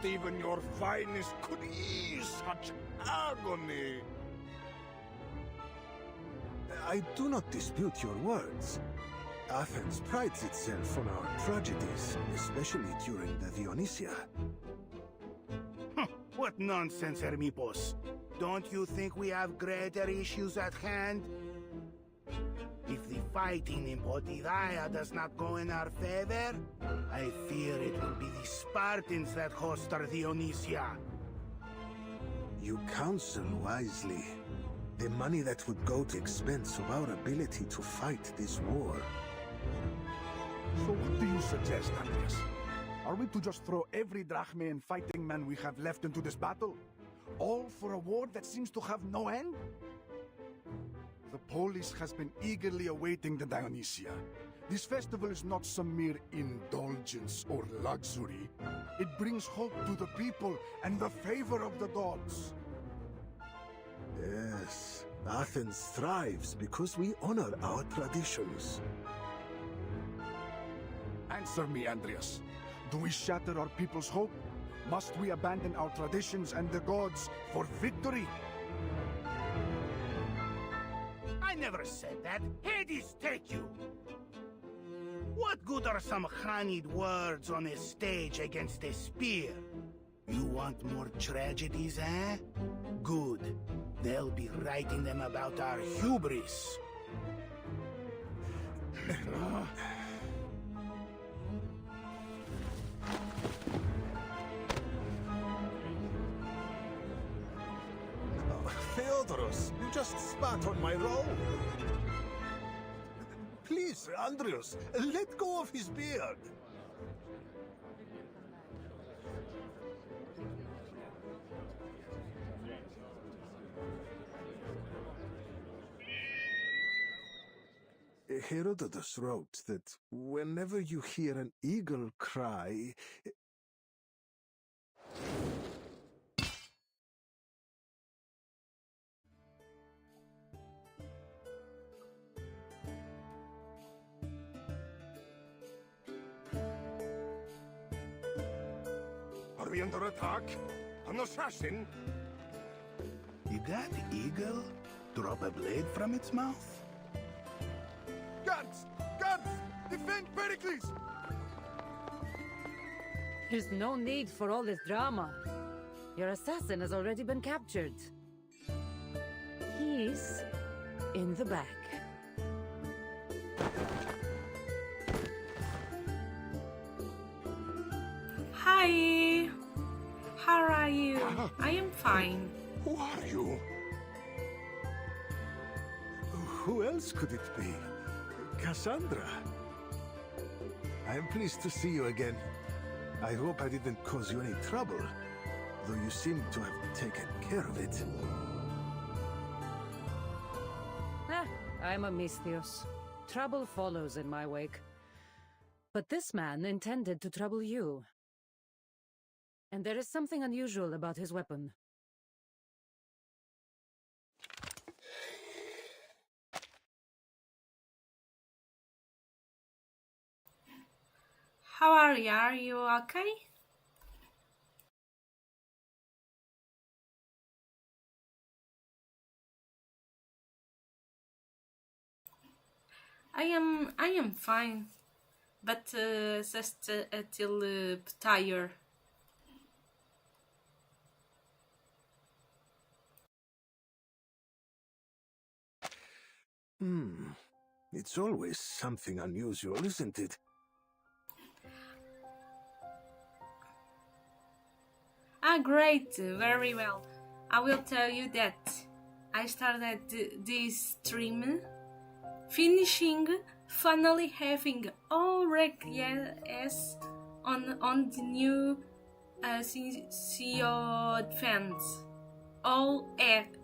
Not even your finest could ease such agony. I do not dispute your words. Athens prides itself on our tragedies, especially during the Dionysia. What nonsense, Hermippos. Don't you think we have greater issues at hand? If the fighting in Potidaya does not go in our favor, I fear it will be the Spartans that host our Dionysia. You counsel wisely. The money that would go to expense of our ability to fight this war. So what do you suggest, Andreas? Are we to just throw every drachma and fighting man we have left into this battle? All for a war that seems to have no end? The polis has been eagerly awaiting the Dionysia. This festival is not some mere indulgence or luxury. It brings hope to the people and the favor of the gods. Yes, Athens thrives because we honor our traditions. Answer me, Andreas. Do we shatter our people's hope? Must we abandon our traditions and the gods for victory? I never said that. Hades take you! What good are some honeyed words on a stage against a spear? You want more tragedies, eh? Good. They'll be writing them about our hubris. Theodoros, you just spat on my robe. Please, Andreas, let go of his beard. Herodotus wrote that whenever you hear an eagle cry... Are we under attack? An assassin? Did that eagle drop a blade from its mouth? Guards! Guards! Defend Pericles! There's no need for all this drama. Your assassin has already been captured. He's in the back. Hi! How are you? I am fine. Who are you? Who else could it be? Cassandra. I am pleased to see you again. I hope I didn't cause you any trouble, though you seem to have taken care of it. I'm a Misthios. Trouble follows in my wake. But this man intended to trouble you. And there is something unusual about his weapon. How are you? Are you okay? I am fine, but just a little tired. It's always something unusual, isn't it? Great, very well. I will tell you that I started this stream, finishing, finally having all rank yes on the new Shiyu Defense. All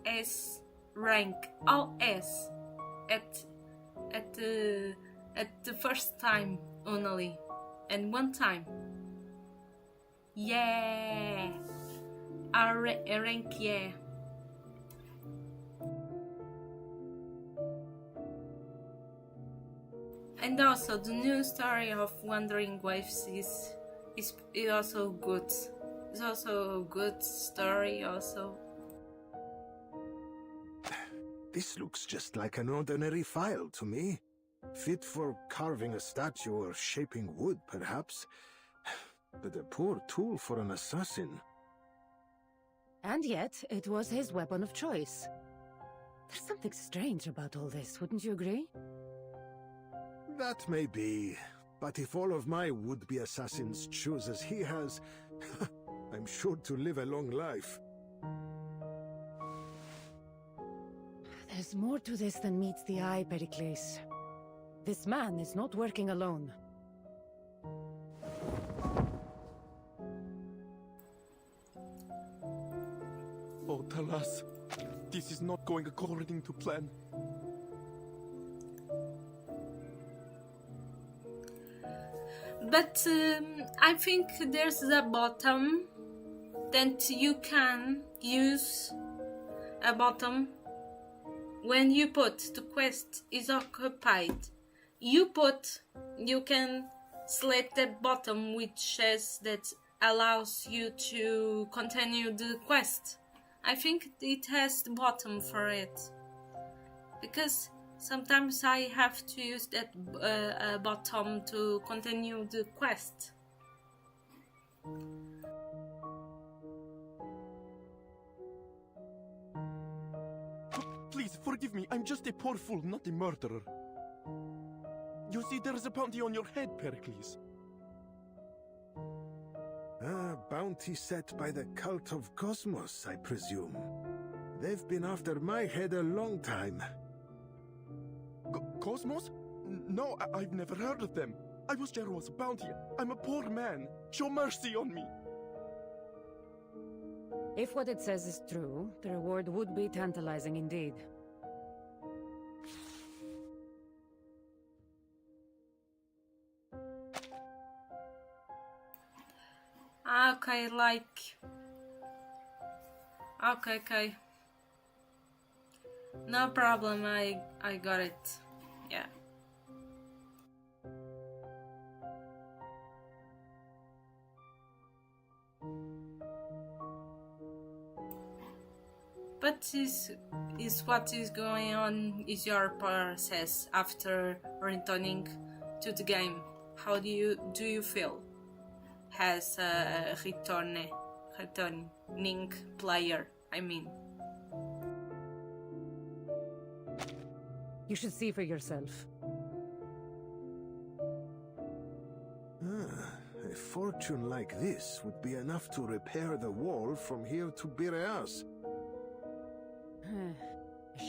S rank, all S at the first time only, and one time. Yeah, a rank, yeah. And also the new story of Wandering Waves is also good. It's also a good story also. This looks just like an ordinary file to me. Fit for carving a statue or shaping wood, perhaps. But a poor tool for an assassin. And yet, it was his weapon of choice. There's something strange about all this, wouldn't you agree? That may be, but if all of my would-be assassins choose as he has, I'm sure to live a long life. There's more to this than meets the eye, Pericles. This man is not working alone. Oh, Talas, this is not going according to plan. But I think there's a bottom that you can use a bottom when you put the quest is occupied. You can select the bottom which says that allows you to continue the quest. I think it has the bottom for it, because sometimes I have to use that bottom to continue the quest. Please, forgive me, I'm just a poor fool, not a murderer. You see, there is a bounty on your head, Pericles. Ah, bounty set by the cult of Cosmos, I presume. They've been after my head a long time. Cosmos? No, I've never heard of them. I wish there was a bounty. I'm a poor man. Show mercy on me. If what it says is true, the reward would be tantalizing indeed. Okay, like... Okay. No problem, I got it. Yeah. But is what is going on is your process after returning to the game? How do you feel as a returning player? I mean, You should see for yourself. A fortune like this would be enough to repair the wall from here to Piraeus. A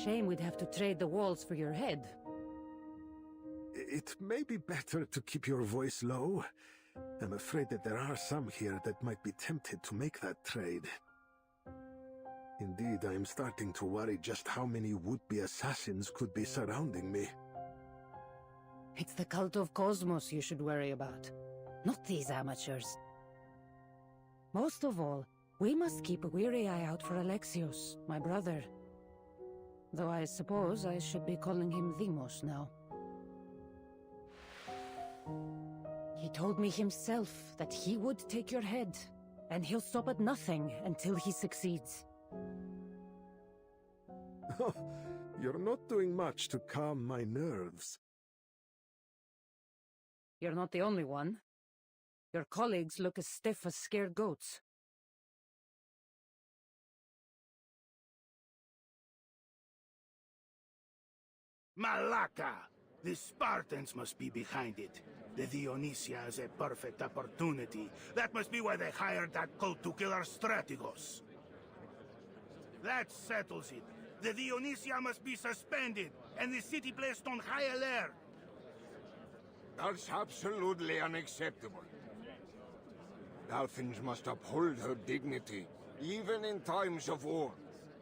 shame we'd have to trade the walls for your head. It may be better to keep your voice low. I'm afraid that there are some here that might be tempted to make that trade. Indeed, I am starting to worry just how many would-be assassins could be surrounding me. It's the cult of Cosmos you should worry about, not these amateurs. Most of all, we must keep a weary eye out for Alexios, my brother. Though I suppose I should be calling him Demos now. He told me himself that he would take your head, and he'll stop at nothing until he succeeds. You're not doing much to calm my nerves. You're not the only one. Your colleagues look as stiff as scared goats. Malaka! The Spartans must be behind it. The Dionysia is a perfect opportunity. That must be why they hired that cult to kill our strategos. That settles it. The Dionysia must be suspended, and the city placed on high alert. That's absolutely unacceptable. Athens must uphold her dignity, even in times of war.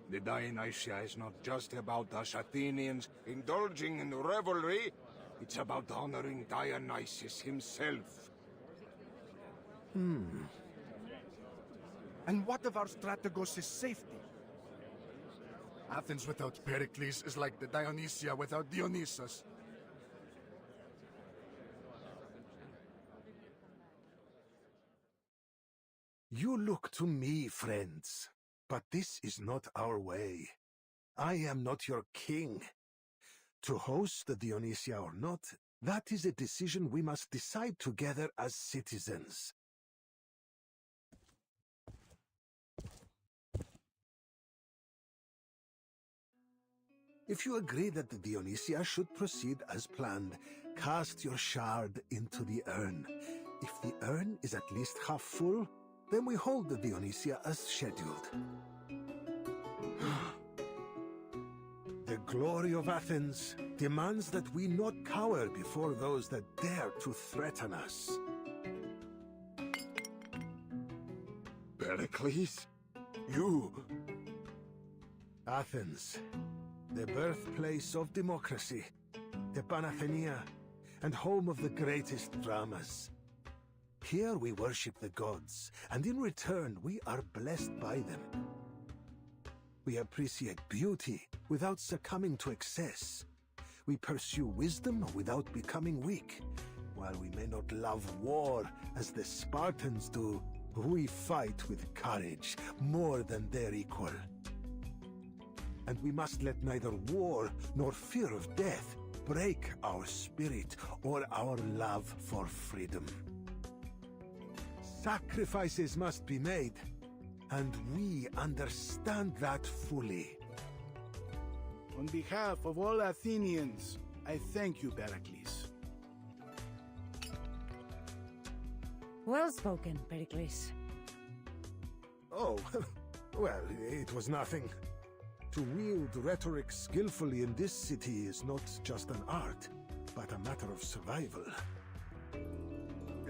The Dionysia is not just about us Athenians indulging in revelry, it's about honoring Dionysus himself. And what of our strategos' safety? Athens without Pericles is like the Dionysia without Dionysus. You look to me, friends, but this is not our way. I am not your king. To host the Dionysia or not, that is a decision we must decide together as citizens. If you agree that the Dionysia should proceed as planned, cast your shard into the urn. If the urn is at least half full, then we hold the Dionysia as scheduled. The glory of Athens demands that we not cower before those that dare to threaten us. Pericles? You... Athens, the birthplace of democracy, the Panathenaea, and home of the greatest dramas. Here we worship the gods, and in return we are blessed by them. We appreciate beauty without succumbing to excess. We pursue wisdom without becoming weak. While we may not love war as the Spartans do, we fight with courage more than their equal. And we must let neither war nor fear of death break our spirit or our love for freedom. Sacrifices must be made, and we understand that fully. On behalf of all Athenians, I thank you, Pericles. Well spoken, Pericles. Oh, well, it was nothing. To wield rhetoric skillfully in this city is not just an art, but a matter of survival.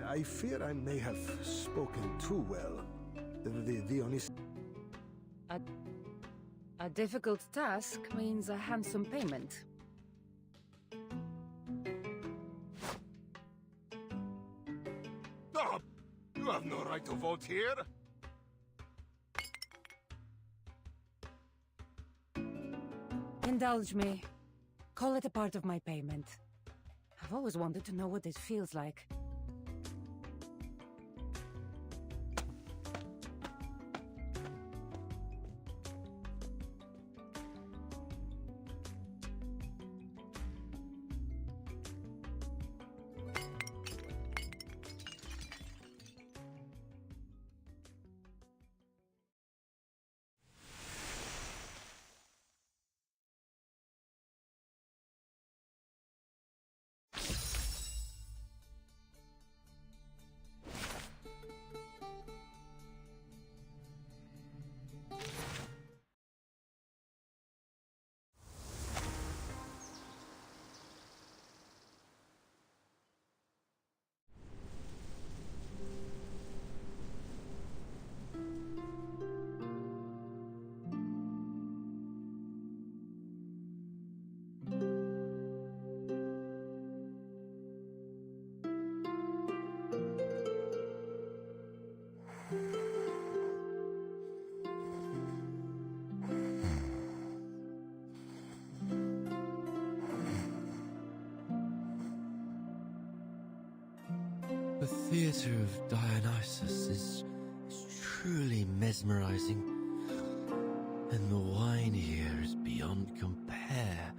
I fear I may have spoken too well. The Dionysus... A difficult task means a handsome payment. Stop! You have no right to vote here! Indulge me. Call it a part of my payment. I've always wanted to know what it feels like. The theatre of Dionysus is truly mesmerizing, and the wine here is beyond compare.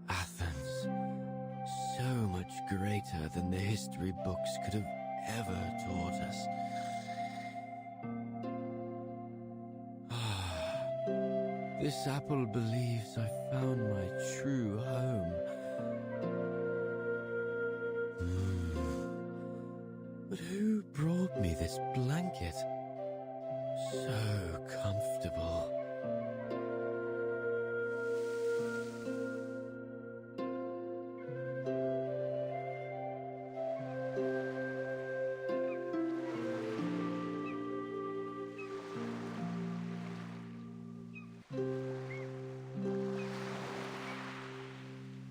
Athens, so much greater than the history books could have ever taught us. This apple believes I found my true home. But who brought me this blanket? So comfortable.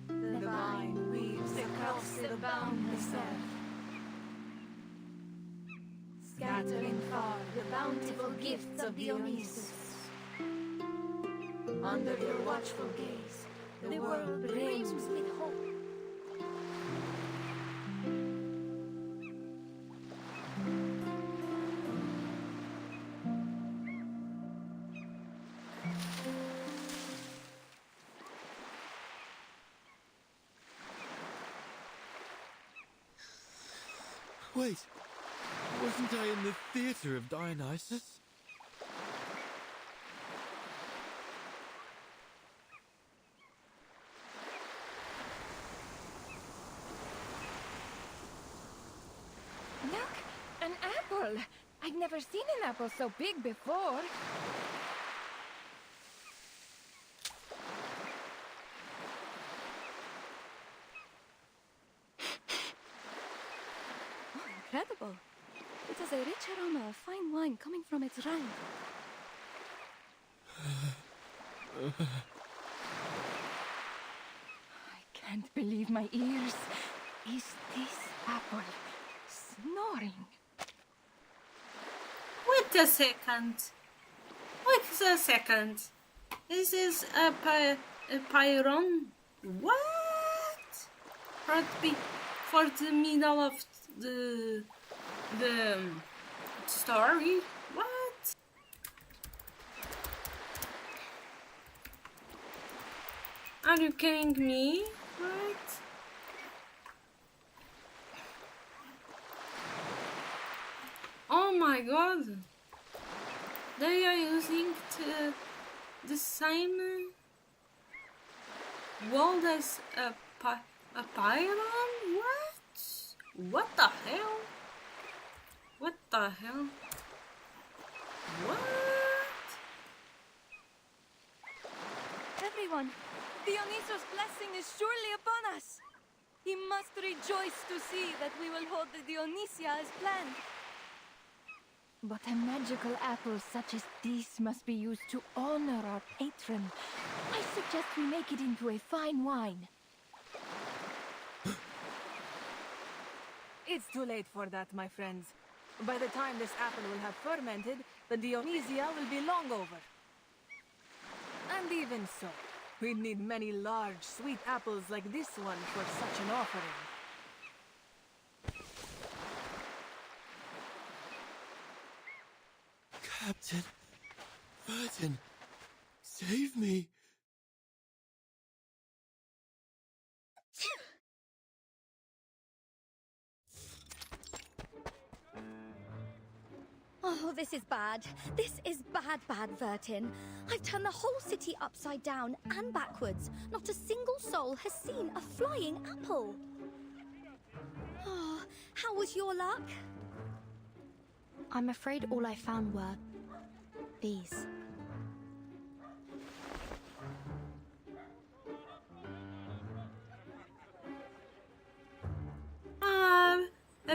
The vine weaves across the boundless earth, scattering far the bountiful gifts of Dionysus. Under your watchful gaze, the world brims with hope. Wait, wasn't I in the theater of Dionysus? Look, an apple! I've never seen an apple so big before. Oh, incredible. It has a rich aroma of fine wine coming from its rind. I can't believe my ears. Is this apple snoring? Wait a second. Wait a second. This is a pyron. What? For the middle of the story? What? Are you kidding me? What? Oh my god. They are using the same world as a pylon? What? What the hell? What the hell? What? Everyone, Dionysus' blessing is surely upon us. He must rejoice to see that we will hold the Dionysia as planned. But a magical apple such as this must be used to honor our patron. I suggest we make it into a fine wine. It's too late for that, my friends. By the time this apple will have fermented, the Dionysia will be long over. And even so, we'd need many large, sweet apples like this one for such an offering. Captain, Vertin, save me. Oh, this is bad. This is bad, Vertin. I've turned the whole city upside down and backwards. Not a single soul has seen a flying apple. Oh, how was your luck? I'm afraid all I found were these.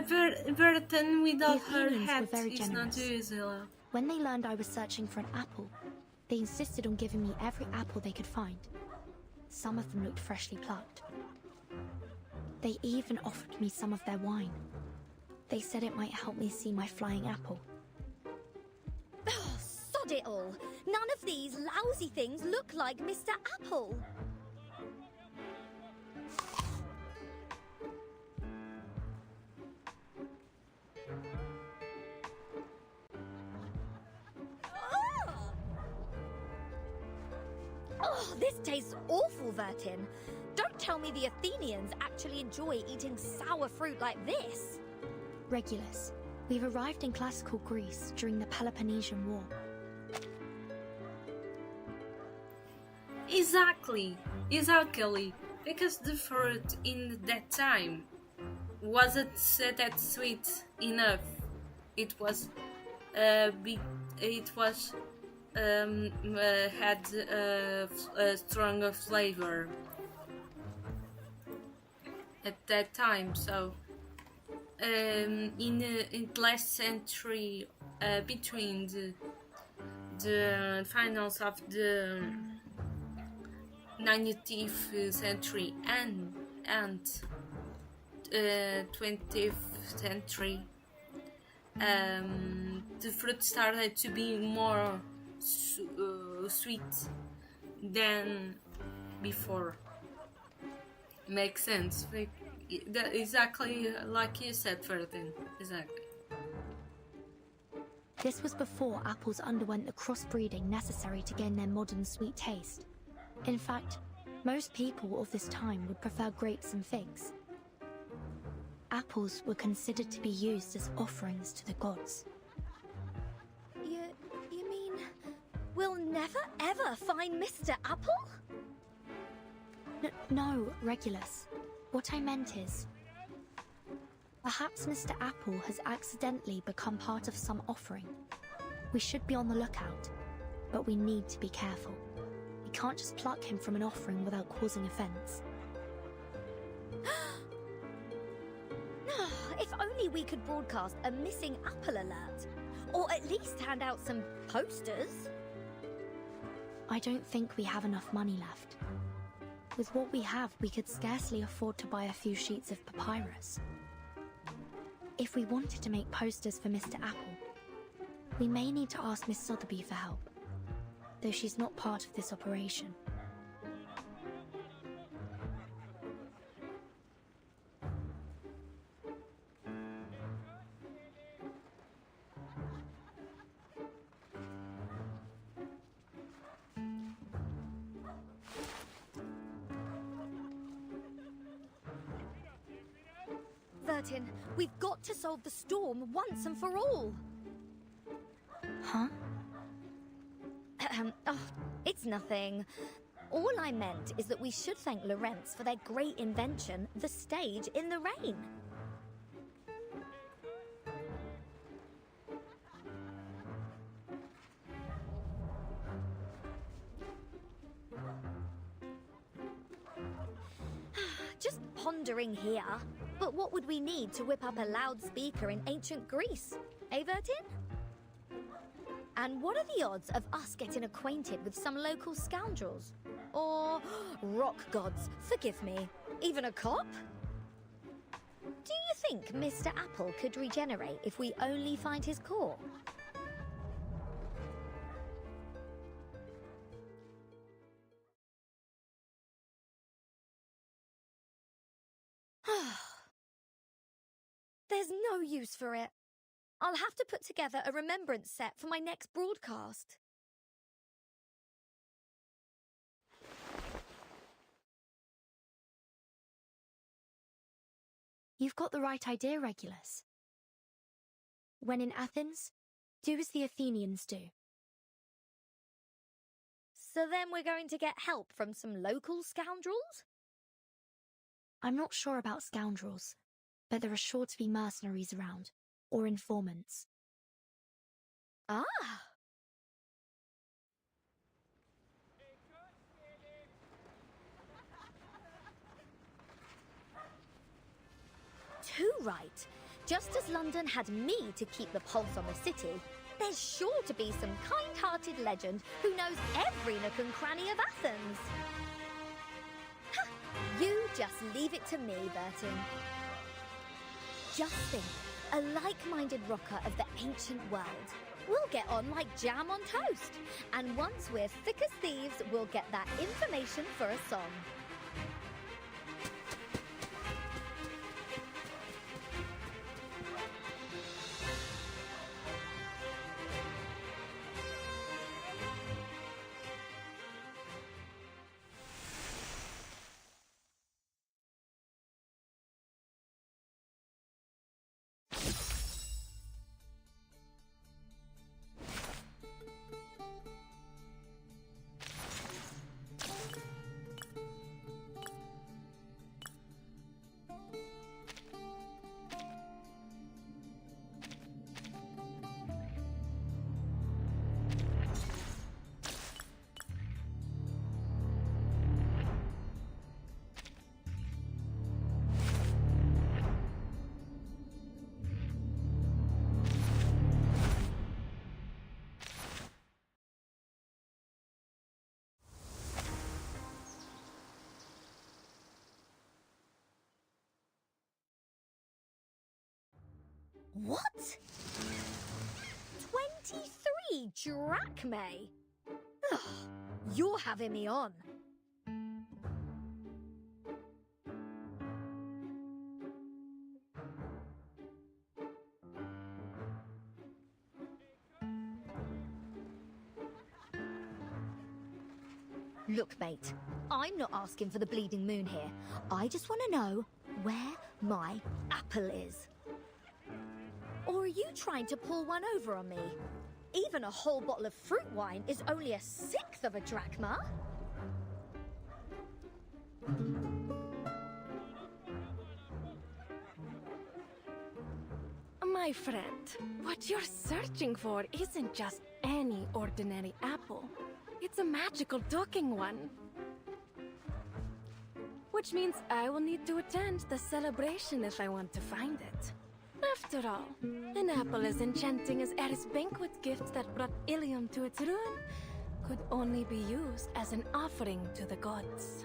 Vertin without The her Athenians hat were very is not generous. usual. When they learned I was searching for an apple, they insisted on giving me every apple they could find. Some of them looked freshly plucked. They even offered me some of their wine. They said it might help me see my flying apple. Oh, sod it all! None of these lousy things look like Mr. Apple! Oh, this tastes awful, Vertin. Don't tell me the Athenians actually enjoy eating sour fruit like this. Regulus, we've arrived in classical Greece during the Peloponnesian War. Exactly. Because the fruit in that time wasn't that sweet enough. It was had a stronger flavor at that time. So in the last century, between the finals of the 19th century and 20th century, the fruit started to be more sweet than before. Makes sense. Exactly like you said, Vertin. Exactly. This was before apples underwent the crossbreeding necessary to gain their modern sweet taste. In fact, most people of this time would prefer grapes and figs. apples were considered to be used as offerings to the gods. You mean we'll never ever find Mr. Apple? No, Regulus. What I meant is, perhaps Mr. Apple has accidentally become part of some offering. We should be on the lookout, but we need to be careful. We can't just pluck him from an offering without causing offense. If only we could broadcast a missing apple alert. Or at least hand out some posters. I don't think we have enough money left. With what we have, we could scarcely afford to buy a few sheets of papyrus. If we wanted to make posters for Mr. Apple, we may need to ask Miss Sotheby for help, though she's not part of this operation. Vertin, we've got to solve the storm once and for all. Huh? Oh, it's nothing. All I meant is that we should thank Lorenz for their great invention, the stage in the rain. Just pondering here. But what would we need to whip up a loudspeaker in ancient Greece? Eh, Vertin? And what are the odds of us getting acquainted with some local scoundrels? Or rock gods, forgive me, even a cop? Do you think Mr. Apple could regenerate if we only find his core? There's no use for it. I'll have to put together a remembrance set for my next broadcast. You've got the right idea, Regulus. When in Athens, do as the Athenians do. So then we're going to get help from some local scoundrels? I'm not sure about scoundrels, but there are sure to be mercenaries around, or informants. Ah! Too right. Just as London had me to keep the pulse on the city, there's sure to be some kind-hearted legend who knows every nook and cranny of Athens. Ha! You just leave it to me, Bertin. Just think, a like-minded rocker of the ancient world. We'll get on like jam on toast. And once we're thick as thieves, we'll get that information for a song. What? 23 drachmae? Ugh, you're having me on. Look, mate, I'm not asking for the bleeding moon here. I just want to know, where my apple is. Or are you trying to pull one over on me? Even a whole bottle of fruit wine is only 1/6 of a drachma. My friend, what you're searching for isn't just any ordinary apple. It's a magical talking one. Which means I will need to attend the celebration if I want to find it. After all, an apple as enchanting as Eris' banquet gift that brought Ilium to its ruin could only be used as an offering to the gods.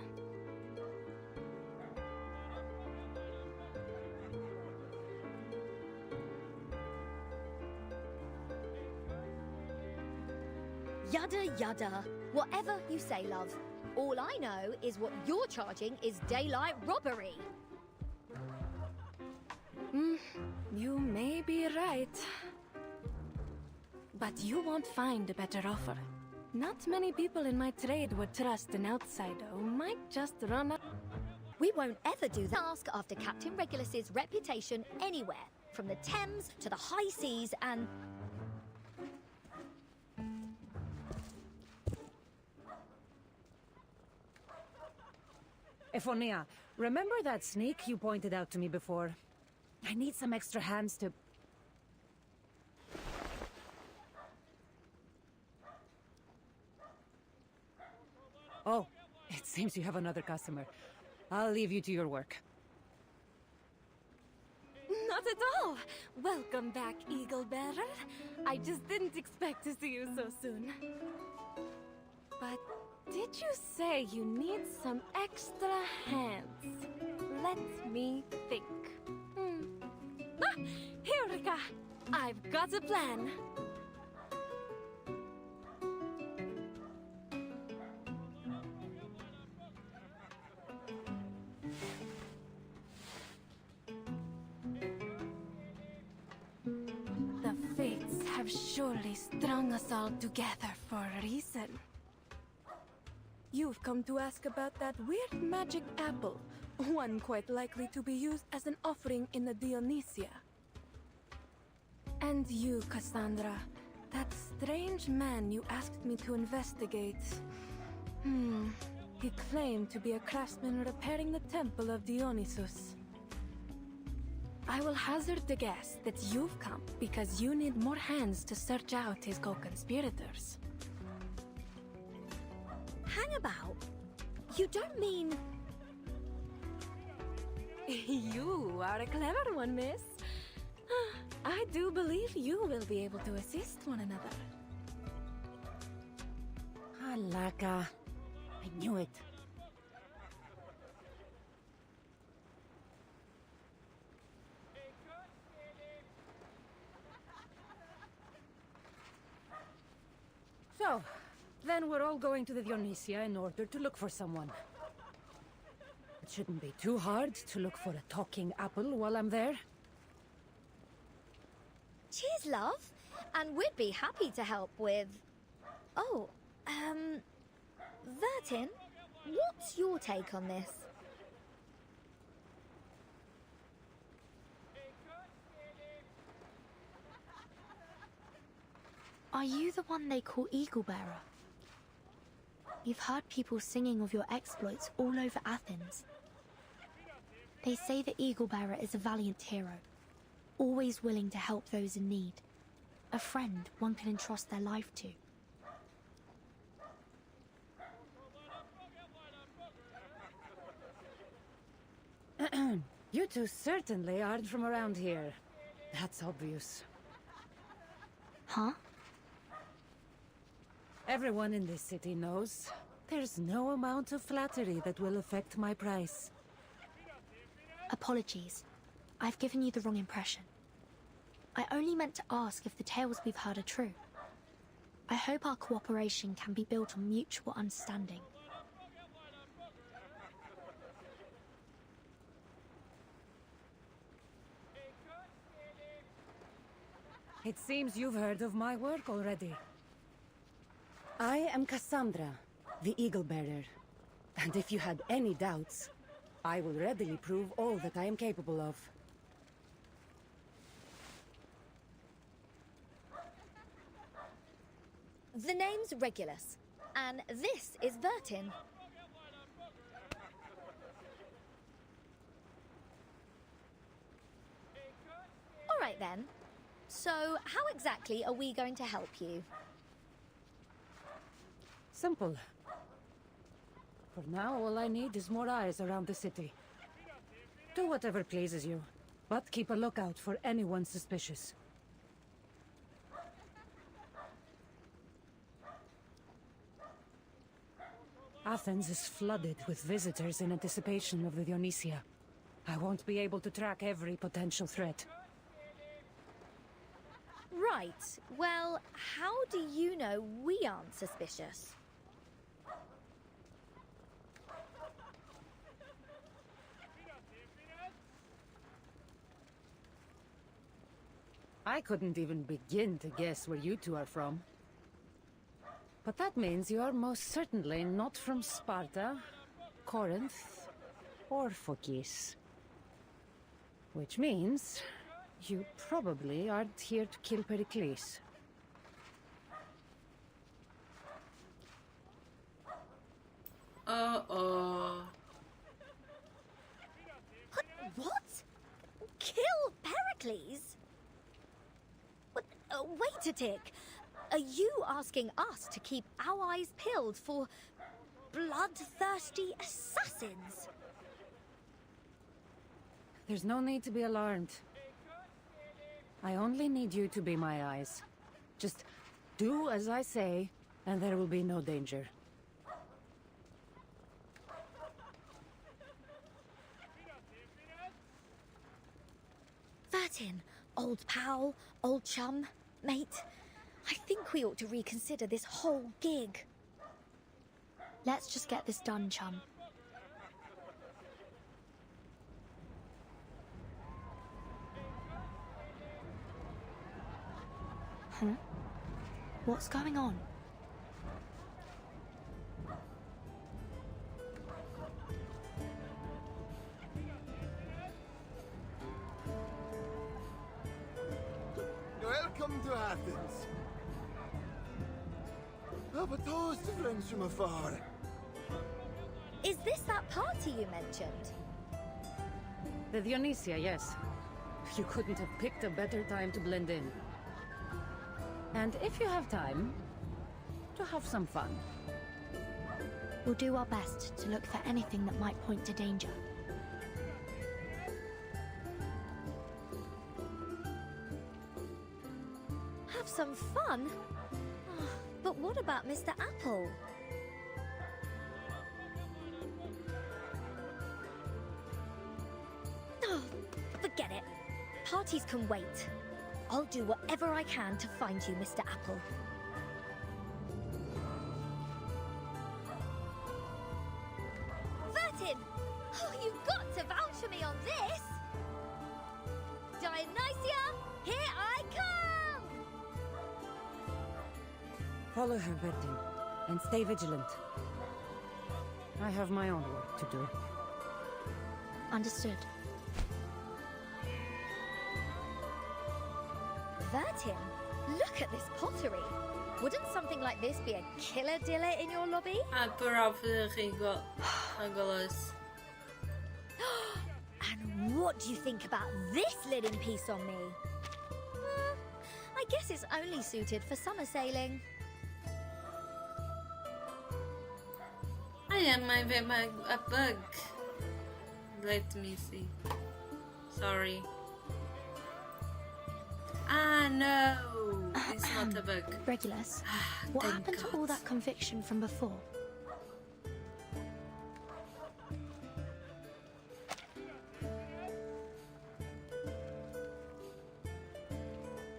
Yada yada. Whatever you say, love. All I know is what you're charging is daylight robbery. You may be right. But you won't find a better offer. Not many people in my trade would trust an outsider who might just run up. We won't ever do that. Ask after Captain Regulus's reputation anywhere, from the Thames to the high seas and... Ephonia, remember that snake you pointed out to me before? I need some extra hands to... Oh, it seems you have another customer. I'll leave you to your work. Not at all! Welcome back, Eagle Bearer. I just didn't expect to see you so soon. But did you say you need some extra hands? Let me think. Ah! Eureka! I've got a plan. The fates have surely strung us all together for a reason. You've come to ask about that weird magic apple, one quite likely to be used as an offering in the Dionysia. And you, Cassandra, that strange man you asked me to investigate. He claimed to be a craftsman repairing the temple of Dionysus. I will hazard the guess that you've come because you need more hands to search out his co-conspirators. Hang about? You don't mean... You are a clever one, miss. I do believe you will be able to assist one another. Alaka. I knew it. So, then we're all going to the Dionysia in order to look for someone. It shouldn't be too hard to look for a talking apple while I'm there. Cheers, love. And we'd be happy to help with... Oh, Vertin, what's your take on this? Are you the one they call Eagle Bearer? You've heard people singing of your exploits all over Athens. They say the Eagle Bearer is a valiant hero, always willing to help those in need. A friend one can entrust their life to. You two certainly aren't from around here. That's obvious. Huh? Everyone in this city knows there's no amount of flattery that will affect my price. Apologies. I've given you the wrong impression. I only meant to ask if the tales we've heard are true. I hope our cooperation can be built on mutual understanding. It seems you've heard of my work already. I am Cassandra, the Eagle Bearer. And if you had any doubts, I will readily prove all that I am capable of. The name's Regulus, and this is Vertin. All right then. So, how exactly are we going to help you? Simple. For now, all I need is more eyes around the city. Do whatever pleases you, but keep a lookout for anyone suspicious. Athens is flooded with visitors in anticipation of the Dionysia. I won't be able to track every potential threat. Right. Well, how do you know we aren't suspicious? I couldn't even begin to guess where you two are from. But that means you are most certainly not from Sparta, Corinth, or Phokis. Which means you probably aren't here to kill Pericles. Uh-oh. What? Kill Pericles? What? Wait a tick. Are you asking us to keep our eyes peeled for bloodthirsty assassins? There's no need to be alarmed. I only need you to be my eyes. Just do as I say, and there will be no danger. Vertin, old pal, old chum, mate. I think we ought to reconsider this whole gig. Let's just get this done, chum. Huh? What's going on? Welcome to Athens. But toast to friends from afar. Is this that party you mentioned? The Dionysia, yes. You couldn't have picked a better time to blend in. And if you have time, to have some fun. We'll do our best to look for anything that might point to danger. Have some fun? But what about Mr. Apple? Oh, forget it. Parties can wait. I'll do whatever I can to find you, Mr. Apple. Vertin! Oh, you've got to vouch for me on this! Dionysia, here I come! Follow her, Vertin, and stay vigilant. I have my own work to do. Understood. Vertin, look at this pottery. Wouldn't something like this be a killer diller in your lobby? And what do you think about this linen piece on me? I guess it's only suited for summer sailing. I am a bug. Let me see. Sorry. Ah, no! It's not a bug. Regulus, what Thank happened to God. all that conviction from before?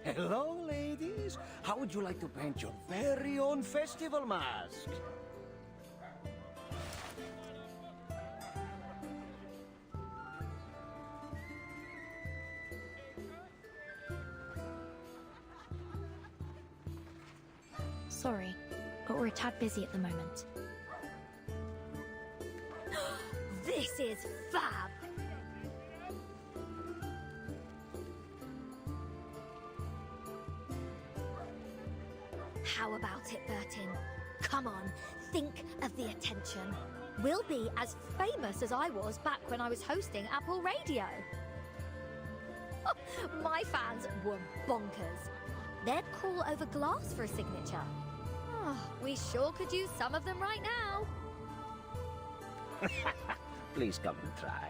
Hello, ladies. How would you like to paint your very own festival mask? Sorry, but we're a tad busy at the moment. This is fab! How about it, Bertin? Come on, think of the attention. We'll be as famous as I was back when I was hosting Apple Radio. My fans were bonkers. They'd crawl over glass for a signature. Oh, we sure could use some of them right now. Please come and try.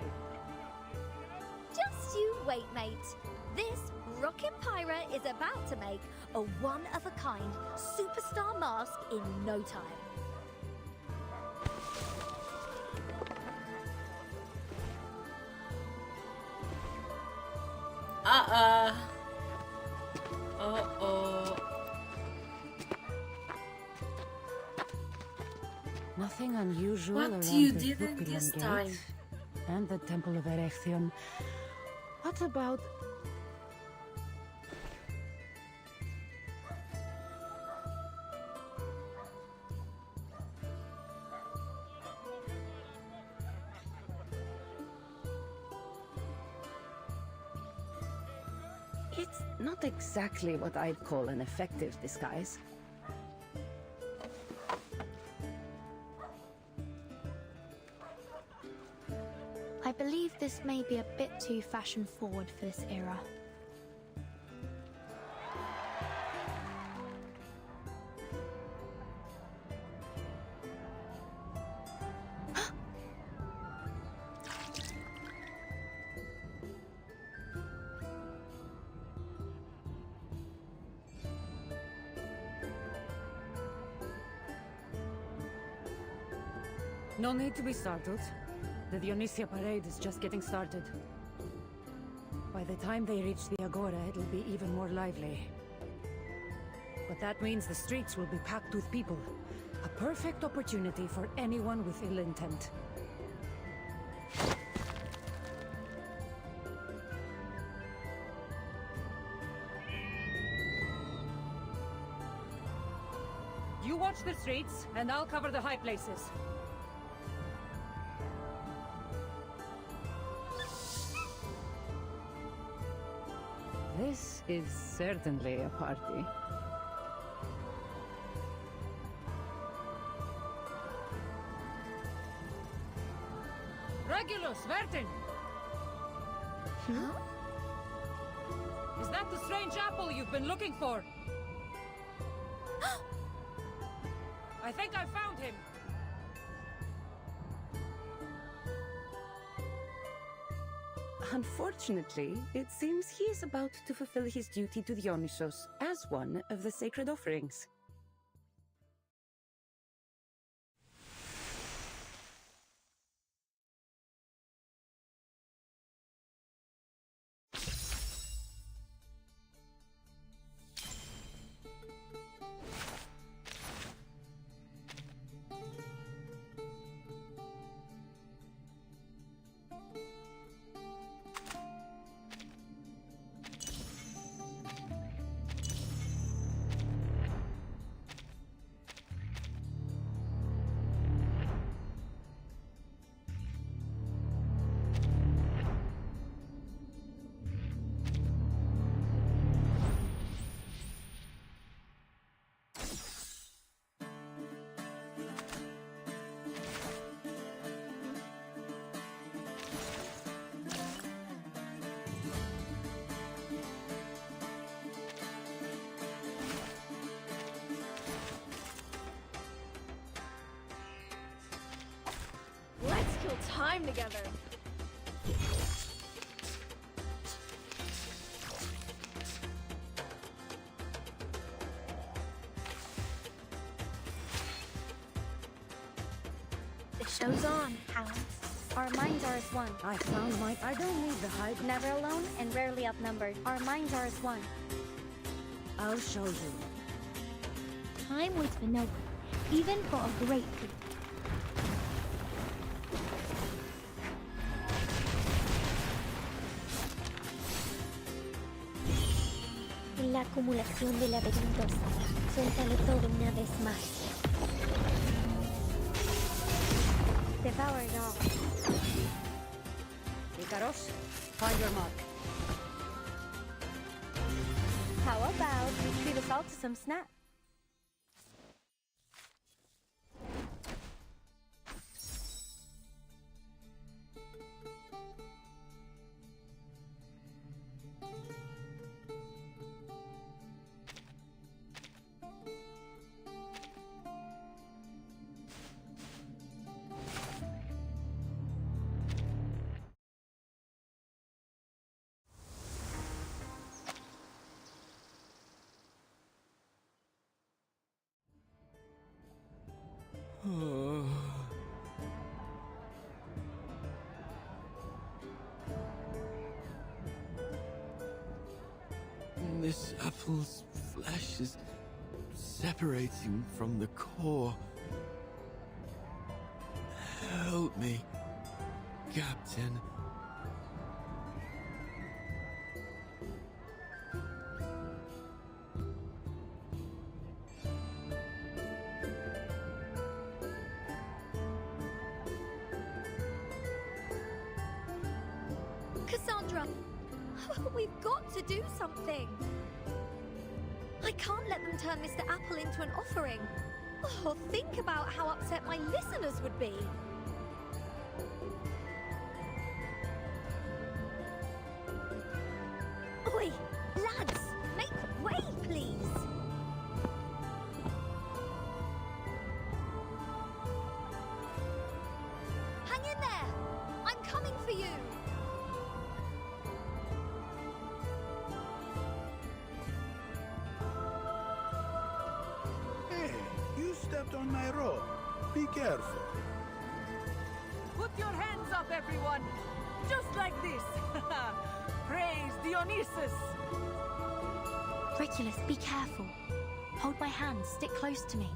Just you wait, mate. This rockin' pirate is about to make a one-of-a-kind superstar mask in no time. Nothing unusual What around you the didn't Hyperion this Gate time? and the Temple of Erection. What about... It's not exactly what I'd call an effective disguise. I believe this may be a bit too fashion-forward for this era. No need to be startled. The Dionysia parade is just getting started. By the time they reach the Agora, it'll be even more lively. But that means the streets will be packed with people. A perfect opportunity for anyone with ill intent. You watch the streets, and I'll cover the high places. This is certainly a party. Regulus, Vertin! Huh? Is that the strange apple you've been looking for? I think I found him! Unfortunately, it seems he is about to fulfill his duty to Dionysos as one of the sacred offerings. Let's kill time together. The show's on, Hound. Our minds are as one. I found my... I don't need the hype. Never alone and rarely outnumbered. Our minds are as one. I'll show you. Time waits for no one, even for a great feat. La acumulación de laberintos. Suéltalo todo una vez más. Devour it all. Ross, find your mark. How about we treat us all to some snacks? This apple's flesh is separating from the core. Help me, Captain. Cassandra, we've got to do something. I can't let them turn Mr. Apple into an offering. Oh, think about how upset my listeners would be. Oi, lads, make way, please. Hang in there. I'm coming for you. Hey, you stepped on my rope. Be careful. Put your hands up, everyone! Just like this! Praise Dionysus! Regulus, be careful. Hold my hand, stick close to me.